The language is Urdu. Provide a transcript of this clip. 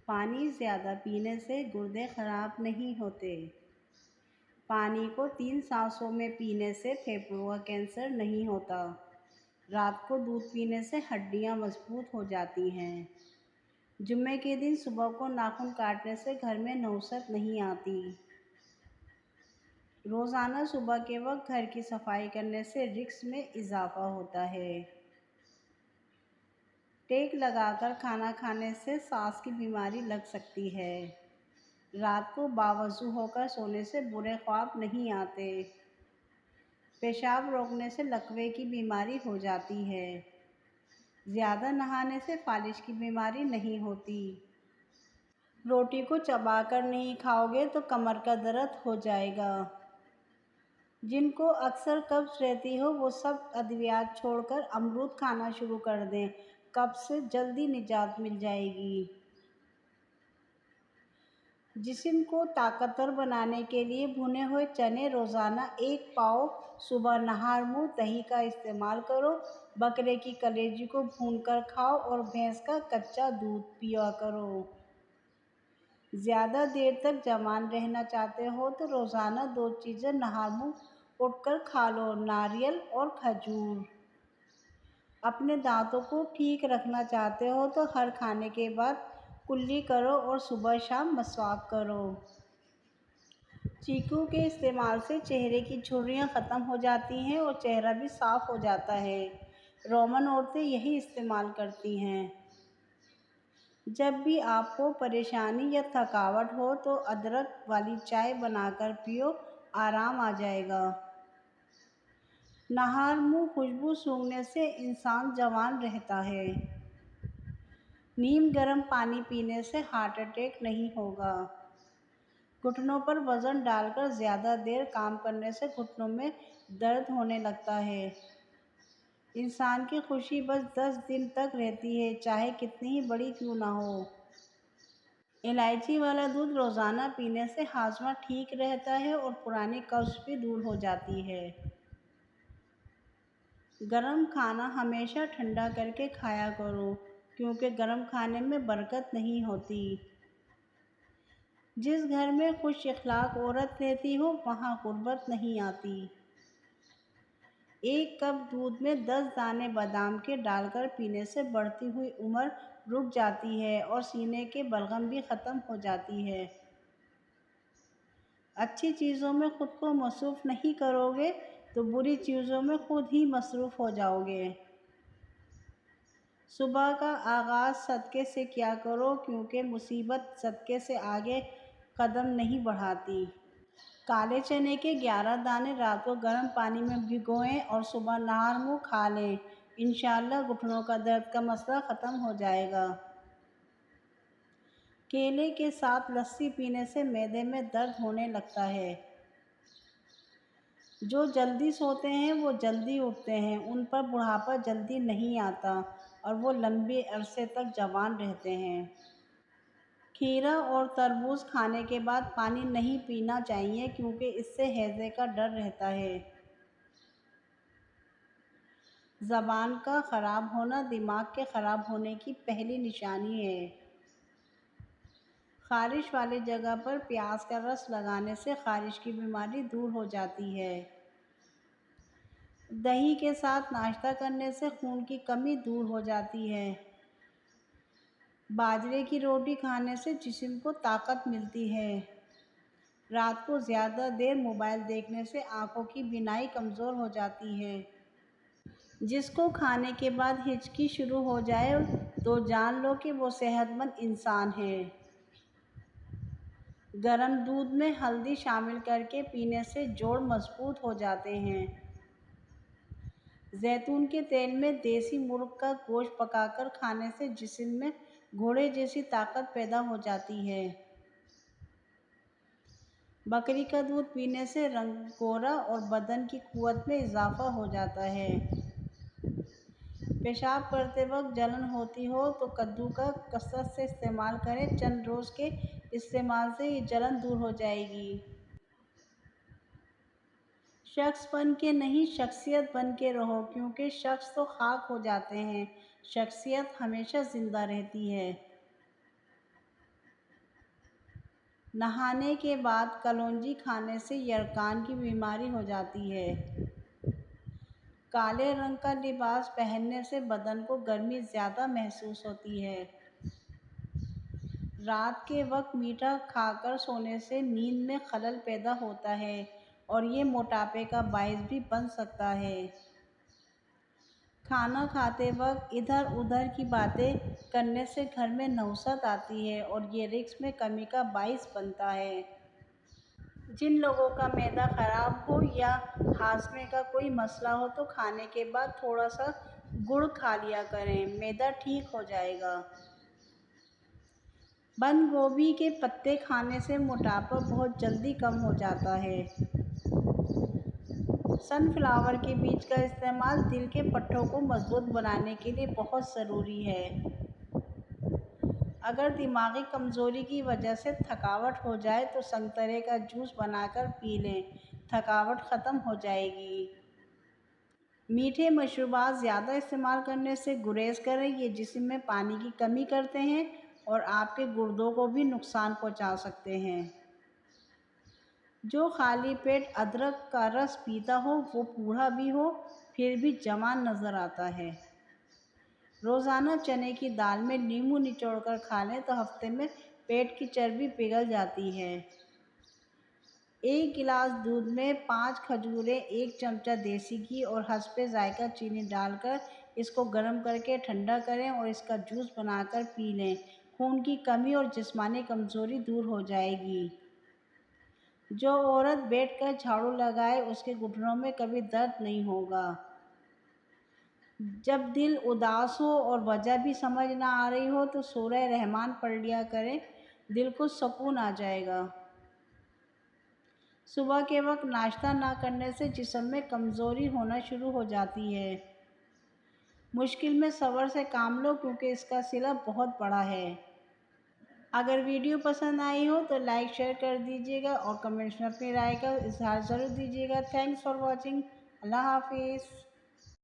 پانی زیادہ پینے سے گردے خراب نہیں ہوتے۔ پانی کو 3 سانسوں میں پینے سے پھیپھڑوں کا کینسر نہیں ہوتا۔ رات کو دودھ پینے سے ہڈیاں مضبوط ہو جاتی ہیں۔ جمعے کے دن صبح کو ناخن کاٹنے سے گھر میں نحوست نہیں آتی۔ روزانہ صبح کے وقت گھر کی صفائی کرنے سے رزق میں اضافہ ہوتا ہے۔ ٹیک لگا کر کھانا کھانے سے سانس کی بیماری لگ سکتی ہے۔ رات کو باوضو ہو کر سونے سے برے خواب نہیں آتے۔ پیشاب روکنے سے لکوے کی بیماری ہو جاتی ہے۔ زیادہ نہانے سے فالج کی بیماری نہیں ہوتی۔ روٹی کو چبا کر نہیں کھاؤ گے تو کمر کا درد ہو جائے گا۔ جن کو اکثر قبض رہتی ہو وہ سب ادویات چھوڑ کر امرود کھانا شروع کر دیں، قبض سے جلدی نجات مل جائے گی۔ جسم کو طاقتور بنانے کے لیے بھنے ہوئے چنے روزانہ 1 پاؤ صبح نہار منہ دہی کا استعمال کرو۔ بکرے کی کلیجی کو بھون کر کھاؤ اور بھینس کا کچا دودھ پیا کرو۔ زیادہ دیر تک جوان رہنا چاہتے ہو تو روزانہ 2 چیزیں نہار منہ اٹھ کر کھا لو، ناریل اور کھجور۔ اپنے دانتوں کو ٹھیک رکھنا چاہتے ہو تو ہر کھانے کے بعد کلی کرو اور صبح شام مسواک کرو۔ چیکو کے استعمال سے چہرے کی جھریاں ختم ہو جاتی ہیں اور چہرہ بھی صاف ہو جاتا ہے۔ رومن عورتیں یہی استعمال کرتی ہیں۔ جب بھی آپ کو پریشانی یا تھکاوٹ ہو تو ادرک والی چائے بنا کر پیو، آرام آ جائے گا۔ نہار منہ خوشبو سونگھنے سے انسان جوان رہتا ہے۔ نیم گرم پانی پینے سے ہارٹ اٹیک نہیں ہوگا۔ گھٹنوں پر وزن ڈال کر زیادہ دیر کام کرنے سے گھٹنوں میں درد ہونے لگتا ہے۔ انسان کی خوشی بس 10 دن تک رہتی ہے، چاہے کتنی ہی بڑی کیوں نہ ہو۔ الائچی والا دودھ روزانہ پینے سے ہاضمہ ٹھیک رہتا ہے اور پرانی قبض بھی دور ہو جاتی ہے۔ گرم کھانا ہمیشہ ٹھنڈا کر کے کھایا کرو کیونکہ گرم کھانے میں برکت نہیں ہوتی۔ جس گھر میں خوش اخلاق عورت رہتی ہو وہاں غربت نہیں آتی۔ 1 کپ دودھ میں 10 دانے بادام کے ڈال کر پینے سے بڑھتی ہوئی عمر رک جاتی ہے اور سینے کے بلغم بھی ختم ہو جاتی ہے۔ اچھی چیزوں میں خود کو مصروف نہیں کرو گے تو بری چیزوں میں خود ہی مصروف ہو جاؤ گے۔ صبح کا آغاز صدقے سے کیا کرو کیونکہ مصیبت صدقے سے آگے قدم نہیں بڑھاتی۔ کالے چنے کے 11 دانے رات کو گرم پانی میں بھگوئیں اور صبح نہار منہ کھا لیں، انشاءاللہ گھٹنوں کا درد کا مسئلہ ختم ہو جائے گا۔ کیلے کے ساتھ لسی پینے سے معدے میں درد ہونے لگتا ہے۔ جو جلدی سوتے ہیں وہ جلدی اٹھتے ہیں، ان پر بڑھاپا جلدی نہیں آتا اور وہ لمبے عرصے تک جوان رہتے ہیں۔ کھیرا اور تربوز کھانے کے بعد پانی نہیں پینا چاہیے کیونکہ اس سے ہیضے کا ڈر رہتا ہے۔ زبان کا خراب ہونا دماغ کے خراب ہونے کی پہلی نشانی ہے۔ خارش والی جگہ پر پیاز کا رس لگانے سے خارش کی بیماری دور ہو جاتی ہے۔ دہی کے ساتھ ناشتہ کرنے سے خون کی کمی دور ہو جاتی ہے۔ باجرے کی روٹی کھانے سے جسم کو طاقت ملتی ہے۔ رات کو زیادہ دیر موبائل دیکھنے سے آنکھوں کی بینائی کمزور ہو جاتی ہے۔ جس کو کھانے کے بعد ہچکی شروع ہو جائے تو جان لو کہ وہ صحت مند انسان ہے۔ گرم دودھ میں ہلدی شامل کر کے پینے سے جوڑ مضبوط ہو جاتے ہیں۔ زیتون کے تیل میں دیسی مرغ کا گوشت پکا کر کھانے سے جسم میں گھوڑے جیسی طاقت پیدا ہو جاتی ہے۔ بکری کا دودھ پینے سے رنگ گورا اور بدن کی قوت میں اضافہ ہو جاتا ہے۔ پیشاب کرتے وقت جلن ہوتی ہو تو کدو کا کثرت سے استعمال کریں، چند روز کے استعمال سے یہ جلن دور ہو جائے گی۔ شخص بن کے نہیں شخصیت بن کے رہو کیونکہ شخص تو خاک ہو جاتے ہیں، شخصیت ہمیشہ زندہ رہتی ہے۔ نہانے کے بعد کلونجی کھانے سے یرقان کی بیماری ہو جاتی ہے۔ کالے رنگ کا لباس پہننے سے بدن کو گرمی زیادہ محسوس ہوتی ہے۔ رات کے وقت میٹھا کھا کر سونے سے نیند میں خلل پیدا ہوتا ہے اور یہ موٹاپے کا باعث بھی بن سکتا ہے۔ کھانا کھاتے وقت ادھر ادھر کی باتیں کرنے سے گھر میں نحوست آتی ہے اور یہ رزق میں کمی کا باعث بنتا ہے۔ جن لوگوں کا معدہ خراب ہو یا ہاضمے کا کوئی مسئلہ ہو تو کھانے کے بعد تھوڑا سا گڑ کھا لیا کریں، معدہ ٹھیک ہو جائے گا۔ بند گوبھی کے پتے کھانے سے موٹاپا بہت جلدی کم ہو جاتا ہے۔ سن فلاور کے بیج کا استعمال دل کے پٹھوں کو مضبوط بنانے کے لیے بہت ضروری ہے۔ اگر دماغی کمزوری کی وجہ سے تھکاوٹ ہو جائے تو سنترے کا جوس بنا کر پی لیں، تھکاوٹ ختم ہو جائے گی۔ میٹھے مشروبات زیادہ استعمال کرنے سے گریز کریں، یہ جسم میں پانی کی کمی کرتے ہیں اور آپ کے گردوں کو بھی نقصان پہنچا سکتے ہیں۔ جو خالی پیٹ ادرک کا رس پیتا ہو وہ بوڑھا بھی ہو پھر بھی جوان نظر آتا ہے۔ روزانہ چنے کی دال میں لیموں نچوڑ کر کھا لیں تو ہفتے میں پیٹ کی چربی پگھل جاتی ہے۔ ایک گلاس دودھ میں 5 کھجوریں، 1 چمچہ دیسی گھی اور حسب ذائقہ چینی ڈال کر اس کو گرم کر کے ٹھنڈا کریں اور اس کا جوس بنا کر پی لیں، خون کی کمی اور جسمانی کمزوری دور ہو جائے گی۔ جو عورت بیٹھ کر جھاڑو لگائے اس کے گھٹنوں میں کبھی درد نہیں ہوگا۔ جب دل اداس ہو اور وجہ بھی سمجھ نہ آ رہی ہو تو سورہ رحمان پڑھ لیا کریں، دل کو سکون آ جائے گا۔ صبح کے وقت ناشتہ نہ کرنے سے جسم میں کمزوری ہونا شروع ہو جاتی ہے۔ مشکل میں صبر سے کام لو کیونکہ اس کا صلہ بہت بڑا ہے۔ اگر ویڈیو پسند آئی ہو تو لائک شیئر کر دیجیے گا اور کمنٹس میں اپنی رائے کا اظہار ضرور دیجیے گا۔ Thanks for watching. اللہ حافظ۔